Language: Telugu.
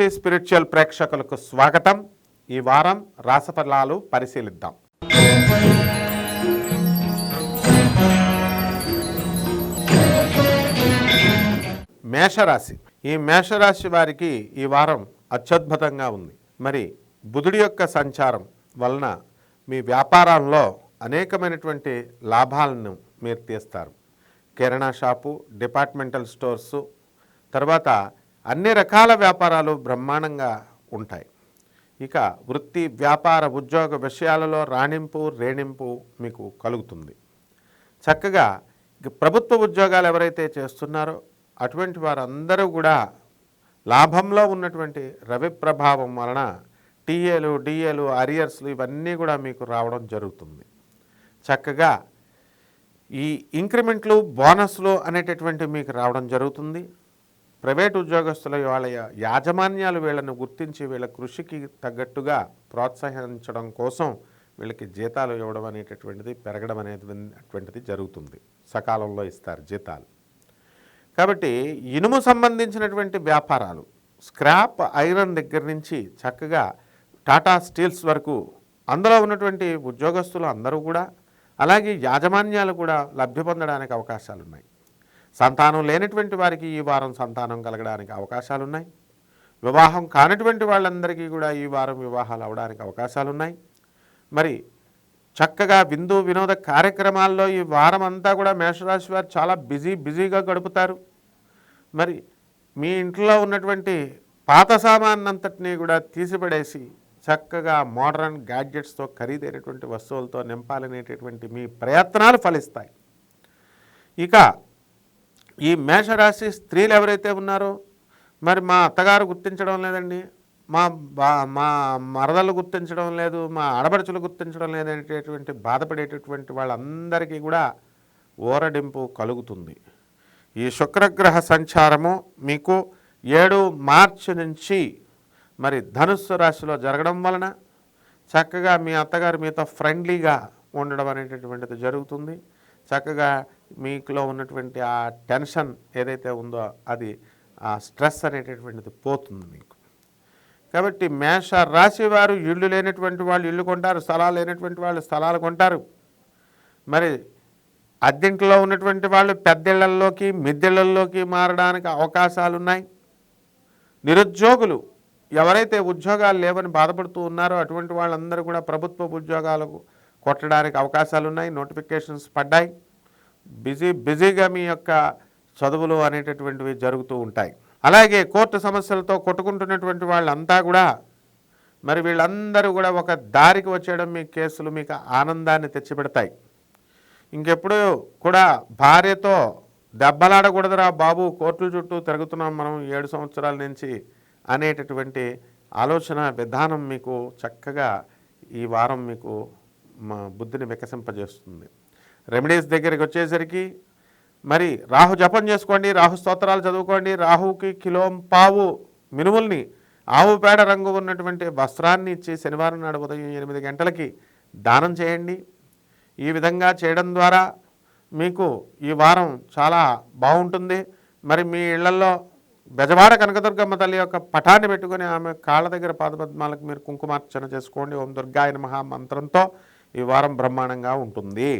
టీవీ స్పిరిచువల్ ప్రేక్షకులకు స్వాగతం. ఈ వారం రాశిఫలాలు పరిశీలిద్దాం. మేషరాశి. ఈ మేషరాశి వారికి ఈ వారం అత్యద్భుతంగా ఉంది. మరి బుధుడి యొక్క సంచారం వలన మీ వ్యాపారంలో అనేకమైనటువంటి లాభాలను మీరు తీస్తారు. కిరాణా షాపు, డిపార్ట్మెంటల్ స్టోర్సు, తర్వాత అన్ని రకాల వ్యాపారాలు బ్రహ్మాండంగా ఉంటాయి. ఇక వృత్తి, వ్యాపార, ఉద్యోగ విషయాలలో రాణింపు, రేణింపు మీకు కలుగుతుంది. చక్కగా ప్రభుత్వ ఉద్యోగాలు ఎవరైతే చేస్తున్నారో అటువంటి వారందరూ కూడా లాభంలో ఉన్నటువంటి రవి ప్రభావం వలన టీఏలు, డిఏలు, అరియర్స్లు ఇవన్నీ కూడా మీకు రావడం జరుగుతుంది. చక్కగా ఈ ఇంక్రిమెంట్లు, బోనస్లు అనేటటువంటి మీకు రావడం జరుగుతుంది. ప్రైవేటు ఉద్యోగస్తుల వాళ్ళ యాజమాన్యాలు వీళ్ళను గుర్తించి వీళ్ళ కృషికి తగ్గట్టుగా ప్రోత్సహించడం కోసం వీళ్ళకి జీతాలు ఇవ్వడం అనేటటువంటిది, పెరగడం అనేటువంటిది జరుగుతుంది. సకాలంలో ఇస్తారు జీతాలు. కాబట్టి ఇనుము సంబంధించినటువంటి వ్యాపారాలు, స్క్రాప్ ఐరన్ దగ్గర నుంచి చక్కగా టాటా స్టీల్స్ వరకు అందులో ఉన్నటువంటి ఉద్యోగస్తులు అందరూ కూడా, అలాగే యాజమాన్యాలు కూడా లబ్ధి పొందడానికి అవకాశాలు ఉన్నాయి. సంతానం లేనటువంటి వారికి ఈ వారం సంతానం కలగడానికి అవకాశాలు ఉన్నాయి. వివాహం కానటువంటి వాళ్ళందరికీ కూడా ఈ వారం వివాహాలు అవడానికి అవకాశాలు ఉన్నాయి. మరి చక్కగా విందు వినోద కార్యక్రమాల్లో ఈ వారం అంతా కూడా మేషరాశి వారు చాలా బిజీగా గడుపుతారు. మరి మీ ఇంట్లో ఉన్నటువంటి పాత సామాన్నంతటినీ కూడా తీసిపడేసి చక్కగా మోడర్న్ గ్యాడ్జెట్స్తో, ఖరీదైనటువంటి వస్తువులతో నింపాలనేటటువంటి మీ ప్రయత్నాలు ఫలిస్తాయి. ఇక ఈ మేషరాశి స్త్రీలు ఎవరైతే ఉన్నారో, మరి మా అత్తగారు గుర్తించడం లేదండి, మా మరదలు గుర్తించడం లేదు, మా ఆడపడుచులు గుర్తించడం లేదనేటటువంటి బాధపడేటటువంటి వాళ్ళందరికీ కూడా ఊరడింపు కలుగుతుంది. ఈ శుక్రగ్రహ సంచారము మీకు 7 మార్చి నుంచి మరి ధనుస్సు రాశిలో జరగడం వలన చక్కగా మీ అత్తగారు మీతో ఫ్రెండ్లీగా ఉండడం అనేటటువంటిది జరుగుతుంది. చక్కగా మీకులో ఉన్నటువంటి ఆ టెన్షన్ ఏదైతే ఉందో అది, ఆ స్ట్రెస్ అనేటటువంటిది పోతుంది మీకు. కాబట్టి మేష రాశి వారు ఇళ్ళు లేనటువంటి వాళ్ళు ఇళ్ళు కొంటారు, స్థలాలు లేనటువంటి వాళ్ళు స్థలాలు కొంటారు. మరి అద్దెంట్లో ఉన్నటువంటి వాళ్ళు పెద్దిళ్లలోకి, మిద్దెళ్లలోకి మారడానికి అవకాశాలు ఉన్నాయి. నిరుద్యోగులు ఎవరైతే ఉద్యోగాలు లేవని బాధపడుతూ ఉన్నారో అటువంటి వాళ్ళందరూ కూడా ప్రభుత్వ ఉద్యోగాలకు కొట్టడానికి అవకాశాలు ఉన్నాయి. నోటిఫికేషన్స్ పడ్డాయి. బిజీగా మీ యొక్క చదువులు అనేటటువంటివి జరుగుతూ ఉంటాయి. అలాగే కోర్టు సమస్యలతో కొట్టుకుంటున్నటువంటి వాళ్ళంతా కూడా మరి వీళ్ళందరూ కూడా ఒక దారికి వచ్చేయడం, మీ కేసులు మీకు ఆనందాన్ని తెచ్చిపెడతాయి. ఇంకెప్పుడు కూడా భార్యతో దెబ్బలాడకూడదురా బాబు, కోర్టుల చుట్టూ తిరుగుతున్నాం మనం 7 సంవత్సరాల నుంచి అనేటటువంటి ఆలోచన విధానం మీకు చక్కగా ఈ వారం మీకు మా బుద్ధిని వికసింపజేస్తుంది. రెమెడీస్ దగ్గరికి వచ్చేసరికి మరి రాహు జపం చేసుకోండి, రాహు స్తోత్రాలు చదువుకోండి. రాహుకి కిలోంపావు మినుముల్ని ఆవు పేడ రంగు ఉన్నటువంటి వస్త్రాన్ని ఇచ్చి శనివారం నాడు ఉదయం 8 గంటలకి దానం చేయండి. ఈ విధంగా చేయడం ద్వారా మీకు ఈ వారం చాలా బాగుంటుంది. మరి మీ ఇళ్లలో బెజవాడ కనకదుర్గమ్మ తల్లి యొక్క పటాన్ని పెట్టుకుని ఆమె కాళ్ళ దగ్గర పాదపద్మాలకు మీరు కుంకుమార్చన చేసుకోండి. ఓం దుర్గాయ నమః మంత్రంతో ఈ వారం బ్రహ్మాండంగా ఉంటుంది.